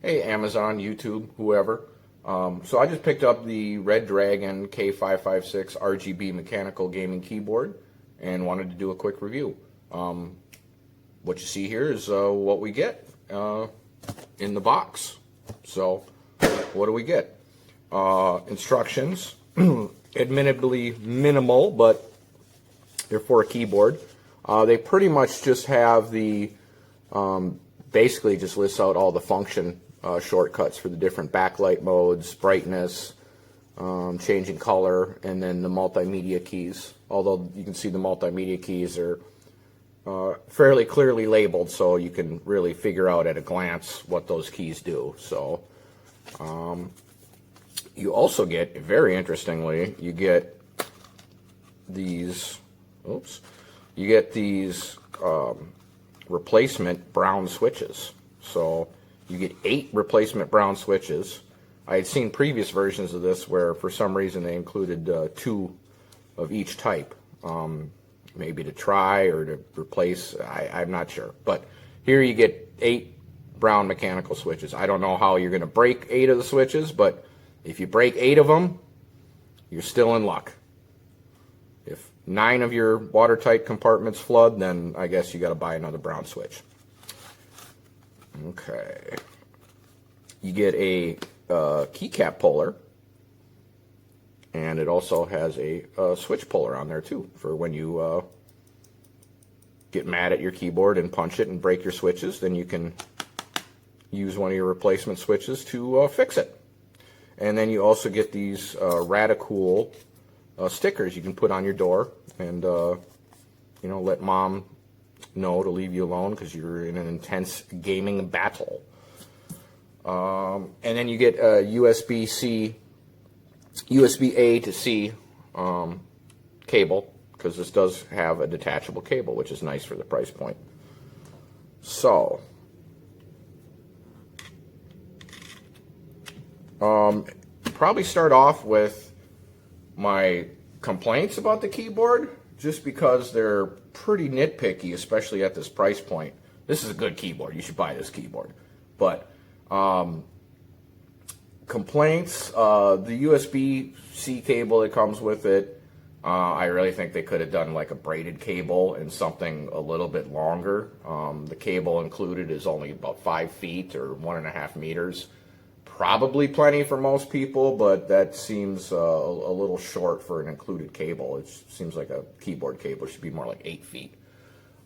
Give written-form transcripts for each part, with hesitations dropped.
Hey, Amazon, YouTube, whoever. So I just picked up the Redragon K556 RGB mechanical gaming keyboard and wanted to do a quick review. What you see here is what we get in the box. So what do we get? Instructions, admittedly minimal, but they're for a keyboard. They pretty much just have the, basically just lists out all the function shortcuts for the different backlight modes, brightness, changing color, and then the multimedia keys. Although you can see the multimedia keys are fairly clearly labeled, so you can really figure out at a glance what those keys do. So you also get, very interestingly, you get these, replacement brown switches. So you get 8 replacement brown switches. I had seen previous versions of this where for some reason they included 2 of each type, maybe to try or to replace, I'm not sure. But here you get 8 brown mechanical switches. I don't know how you're going to break 8 of the switches, but if you break 8 of them, you're still in luck. If 9 of your watertight compartments flood, then I guess you got to buy another brown switch. Okay. You get a keycap puller, and it also has a switch puller on there too for when you get mad at your keyboard and punch it and break your switches. Then you can use one of your replacement switches to fix it. And then you also get these Radicool stickers you can put on your door and let mom know to leave you alone because you're in an intense gaming battle. And then you get a USB A to C cable, because this does have a detachable cable, which is nice for the price point. So probably start off with my complaints about the keyboard, just because they're pretty nitpicky, especially at this price point. This is a good keyboard. You should buy this keyboard. But complaints, the USB-C cable that comes with it, I really think they could have done like a braided cable and something a little bit longer. The cable included is only about 5 feet or 1.5 meters. Probably plenty for most people, but that seems a little short for an included cable. It seems like a keyboard cable should be more like 8 feet.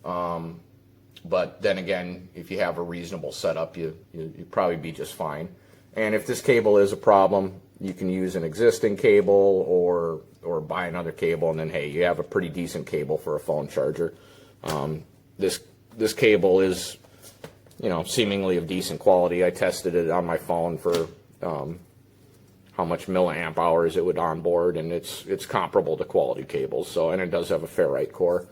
But then again, if you have a reasonable setup, you'd probably be just fine. And if this cable is a problem, you can use an existing cable or buy another cable, and then hey, you have a pretty decent cable for a phone charger. This cable is, seemingly of decent quality. I tested it on my phone for how much milliamp hours it would onboard, and it's comparable to quality cables. So, and it does have a ferrite core.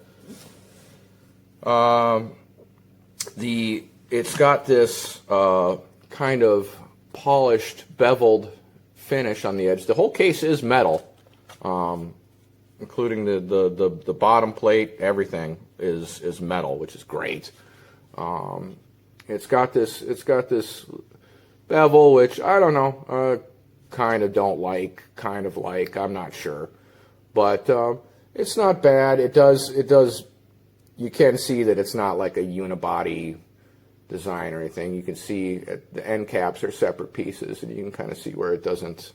It's got this kind of polished, beveled finish on the edge. The whole case is metal, including the bottom plate. Everything is metal, which is great. It's got this bevel, which I don't know, kind of don't like, kind of like, I'm not sure, but it's not bad. It does. You can see that it's not like a unibody design or anything. You can see the end caps are separate pieces, and you can kind of see where it doesn't,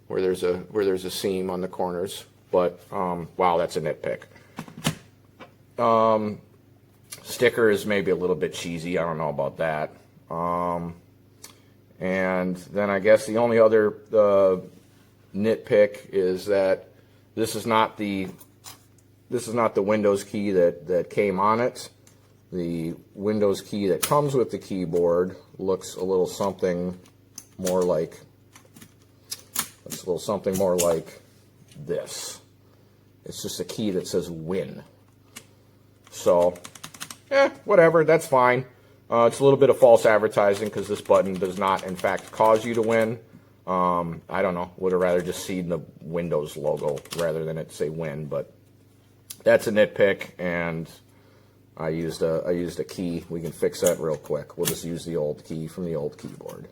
where there's a seam on the corners. But wow, that's a nitpick. Sticker is maybe a little bit cheesy. I don't know about that. And then I guess the only other nitpick is that this is not the Windows key that came on it. The Windows key that comes with the keyboard looks a little something more like this. It's just a key that says Win. So, whatever, that's fine. It's a little bit of false advertising because this button does not, in fact, cause you to win. I don't know. Would have rather just seen the Windows logo rather than it say Win, but that's a nitpick, and I used a key. We can fix that real quick. We'll just use the old key from the old keyboard.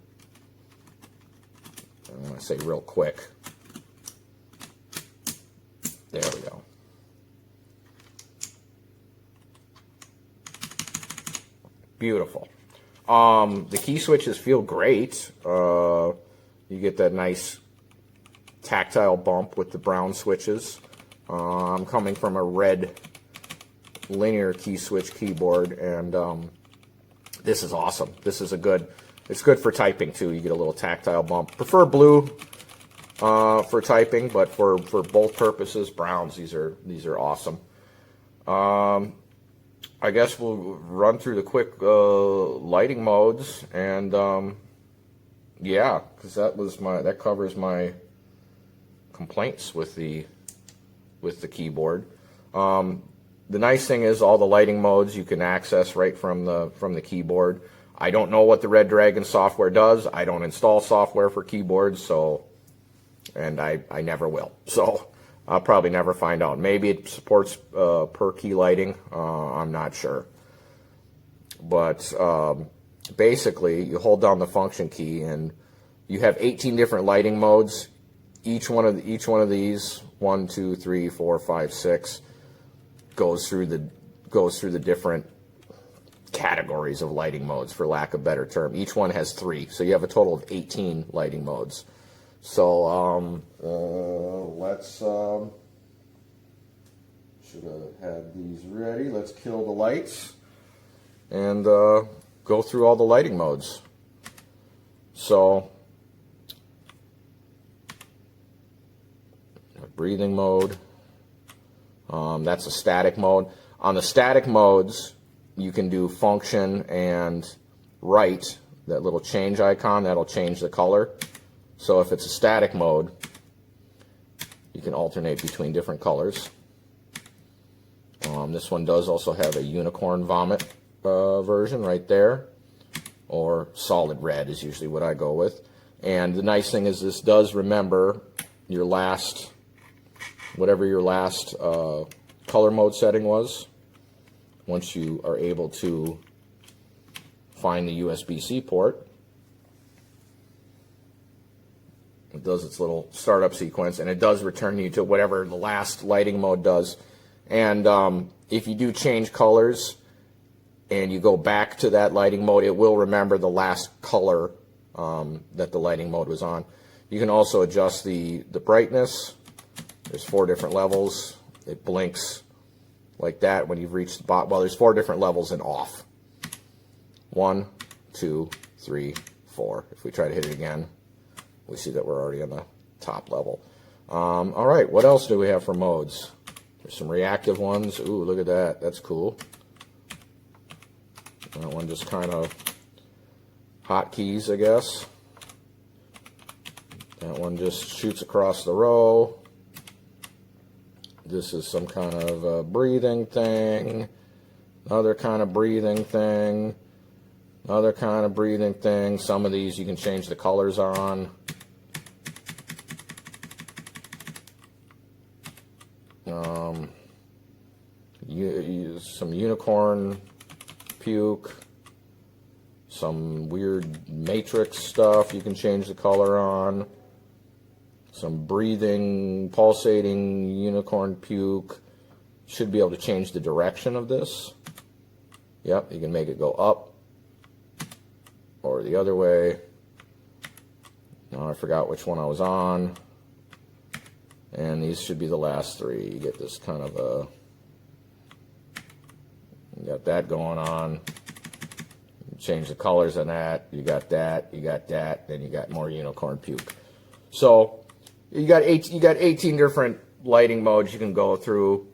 I want to say real quick. There we go. Beautiful. The key switches feel great. You get that nice tactile bump with the brown switches. I'm coming from a red linear key switch keyboard, and this is awesome. This is it's good for typing too. You get a little tactile bump. Prefer blue for typing, but for both purposes, browns. These are awesome. I guess we'll run through the quick lighting modes, and yeah, because that covers my complaints with the keyboard. The nice thing is all the lighting modes you can access right from the keyboard. I don't know what the Redragon software does. I don't install software for keyboards, and I never will. So I'll probably never find out. Maybe it supports per key lighting. I'm not sure. But basically, you hold down the function key, and you have 18 different lighting modes. Each one of these, 1, 2, 3, 4, 5, 6, goes through the different categories of lighting modes, for lack of a better term. Each one has 3, so you have a total of 18 lighting modes. So let's should have had these ready. Let's kill the lights and go through all the lighting modes. So breathing mode, that's a static mode. On the static modes, you can do function and right, that little change icon, that'll change the color. So if it's a static mode, you can alternate between different colors. This one does also have a unicorn vomit version right there, or solid red is usually what I go with. And the nice thing is this does remember your last, whatever your last color mode setting was. Once you are able to find the USB-C port, it does its little startup sequence, and it does return you to whatever the last lighting mode does. And if you do change colors and you go back to that lighting mode, it will remember the last color that the lighting mode was on. You can also adjust the brightness. There's 4 different levels. It blinks like that when you've reached the bottom. Well, there's 4 different levels in off. 1, 2, 3, 4. If we try to hit it again, we see that we're already on the top level. All right, what else do we have for modes? There's some reactive ones. Ooh, look at that. That's cool. That one just kind of hotkeys, I guess. That one just shoots across the row. This is some kind of breathing thing. Another kind of breathing thing. Another kind of breathing thing. Some of these you can change the colors on. Some unicorn puke. Some weird matrix stuff you can change the color on. Some breathing, pulsating unicorn puke. Should be able to change the direction of this. Yep, you can make it go up or the other way. Now I forgot which one I was on. And these should be the last 3. You get this kind of a, you got that going on. You change the colors on that. You got that. You got that. Then you got more unicorn puke. So you got 18 different lighting modes you can go through.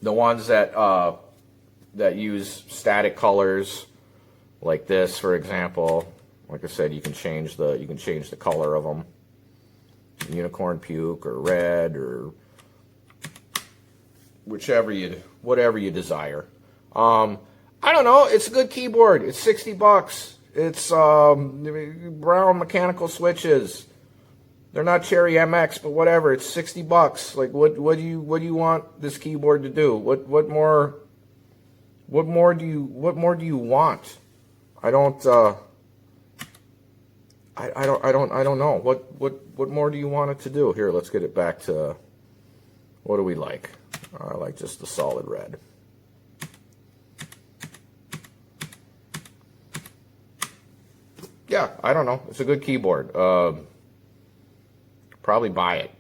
The ones that that use static colors, like this, for example. Like I said, you can change the color of them. Unicorn puke or red or whatever you desire. I don't know. It's a good keyboard. It's $60. It's brown mechanical switches. They're not Cherry MX, but whatever. It's $60. Like what do you want this keyboard to do? What What more do you want? I don't I don't know. What more do you want it to do? Here, let's get it back to, what do we like? I like just the solid red. Yeah, I don't know. It's a good keyboard. Probably buy it.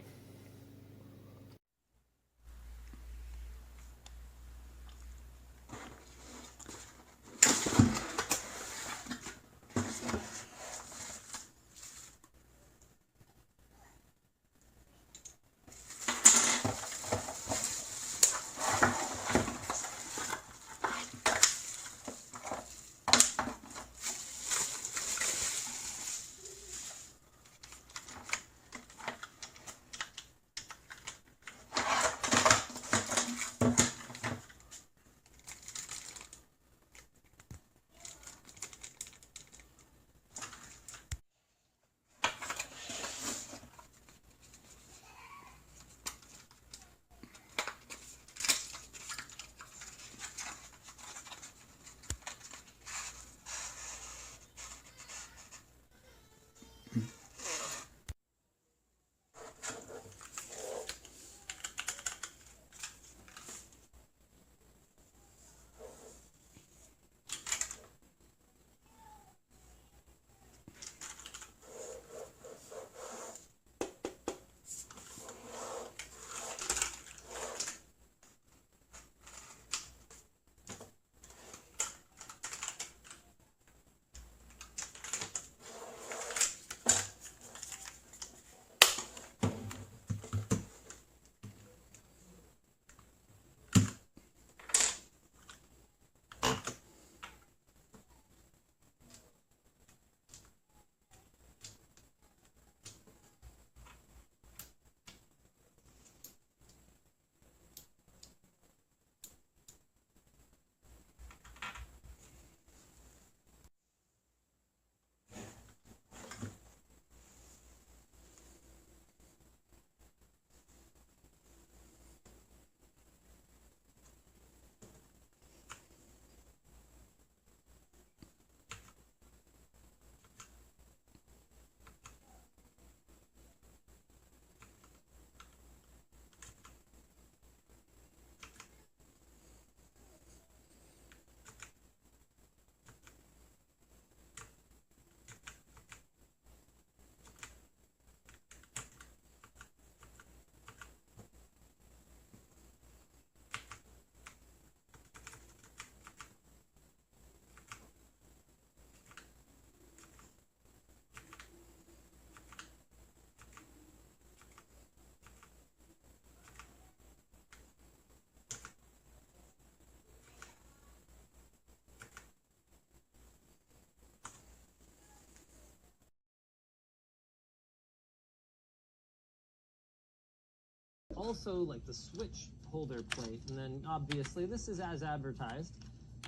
Also, like the switch holder plate, and then obviously this is as advertised.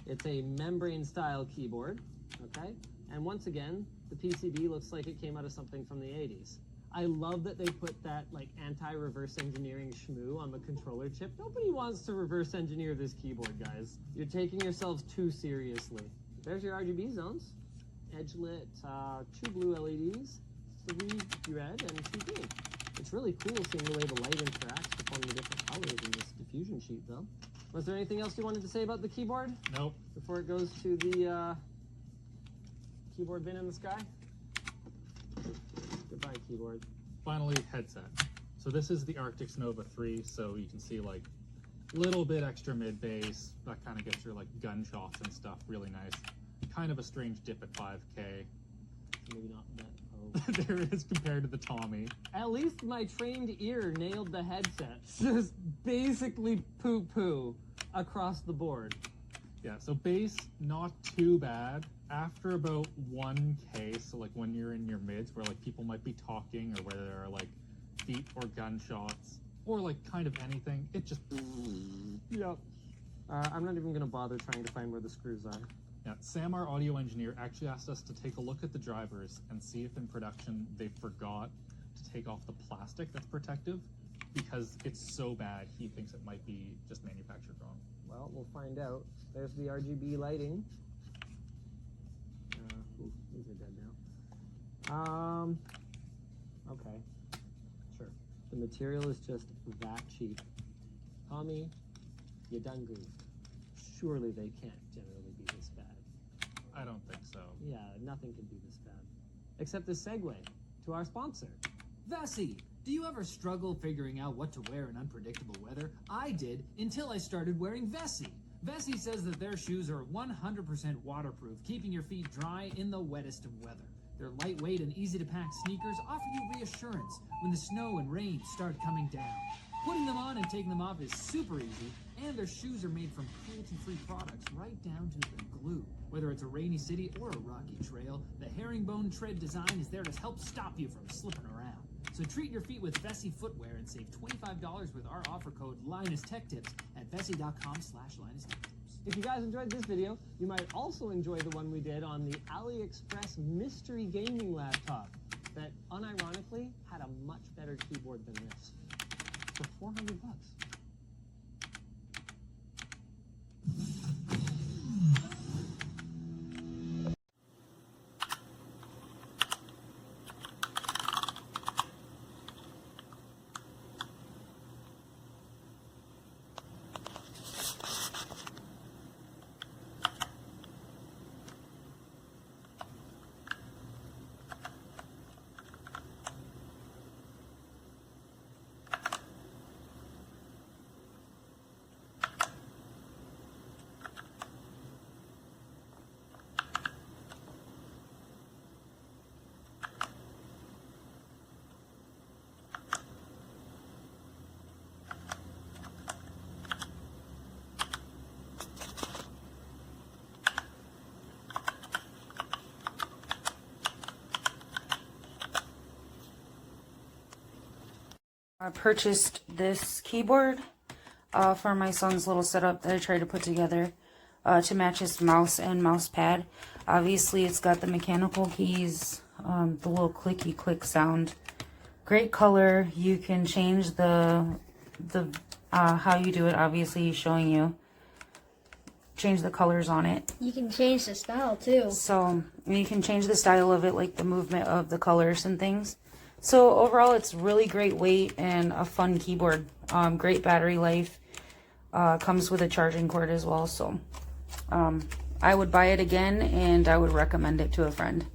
It's a membrane style keyboard, okay? And once again, the PCB looks like it came out of something from the 80s. I love that they put that like anti-reverse engineering schmoo on the controller chip. Nobody wants to reverse engineer this keyboard, guys. You're taking yourselves too seriously. There's your RGB zones. Edge lit, 2 blue LEDs, 3 red, and 2 green. It's really cool seeing the way the light interacts to form the different colors in this diffusion sheet, though. Was there anything else you wanted to say about the keyboard? Nope. Before it goes to the keyboard bin in the sky? Goodbye, keyboard. Finally, headset. So this is the Arctic Nova 3, so you can see like little bit extra mid bass. That kind of gets your like gunshots and stuff really nice. Kind of a strange dip at 5K. Maybe not that. There is compared to the Tommy. At least my trained ear nailed the headset. Just basically poo-poo across the board. Yeah, so bass, not too bad. After about 1K, so like when you're in your mids where like people might be talking or where there are like feet or gunshots or like kind of anything, it just... Yep. I'm not even going to bother trying to find where the screws are. Yeah, Sam, our audio engineer, actually asked us to take a look at the drivers and see if in production they forgot to take off the plastic that's protective, because it's so bad he thinks it might be just manufactured wrong. Well, we'll find out. There's the RGB lighting. These are dead now. Okay, sure. The material is just that cheap. Tommy, you done goofed. Surely they can't generally be this bad. I don't think so. Yeah, nothing can be this bad. Except this segue to our sponsor. Vessi, do you ever struggle figuring out what to wear in unpredictable weather? I did until I started wearing Vessi. Vessi says that their shoes are 100% waterproof, keeping your feet dry in the wettest of weather. Their lightweight and easy-to-pack sneakers offer you reassurance when the snow and rain start coming down. Putting them on and taking them off is super easy, and their shoes are made from cruelty-free products right down to the glue. Whether it's a rainy city or a rocky trail, the herringbone tread design is there to help stop you from slipping around. So treat your feet with Vessi footwear and save $25 with our offer code LinusTechTips at vessi.com/LinusTechTips. If you guys enjoyed this video, you might also enjoy the one we did on the AliExpress mystery gaming laptop that unironically had a much better keyboard than this for $400. I purchased this keyboard for my son's little setup that I tried to put together to match his mouse and mouse pad. Obviously, it's got the mechanical keys, the little clicky click sound. Great color. You can change the how you do it. Obviously, he's showing you. Change the colors on it. You can change the style too. So you can change the style of it, like the movement of the colors and things. So overall, it's really great weight and a fun keyboard. Great battery life. Comes with a charging cord as well. So I would buy it again, and I would recommend it to a friend.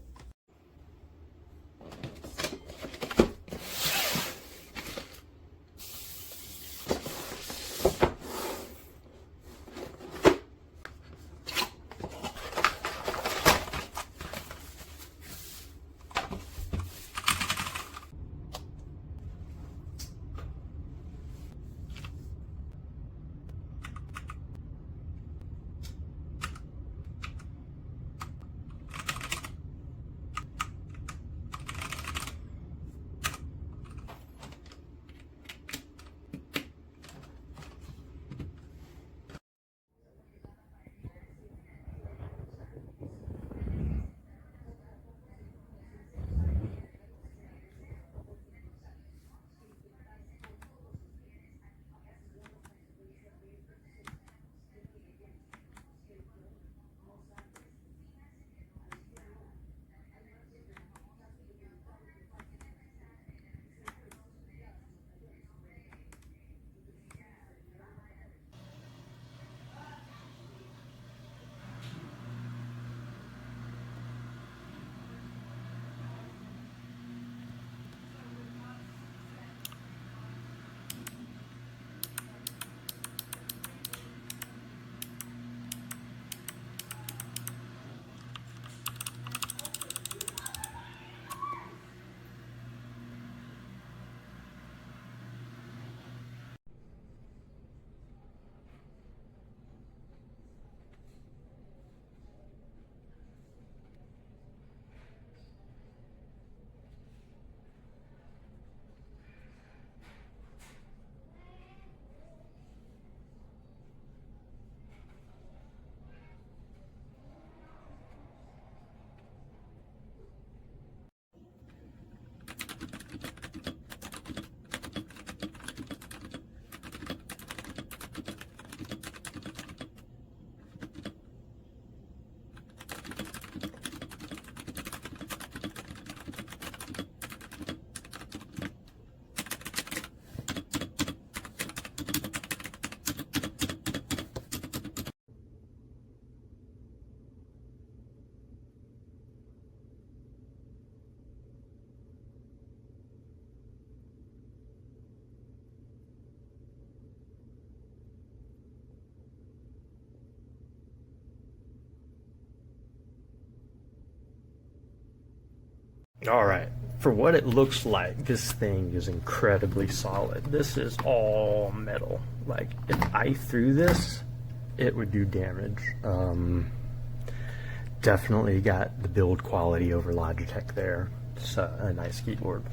All right, for what it looks like, this thing is incredibly solid. This is all metal. Like, if I threw this, it would do damage. Definitely got the build quality over Logitech there. It's a nice keyboard.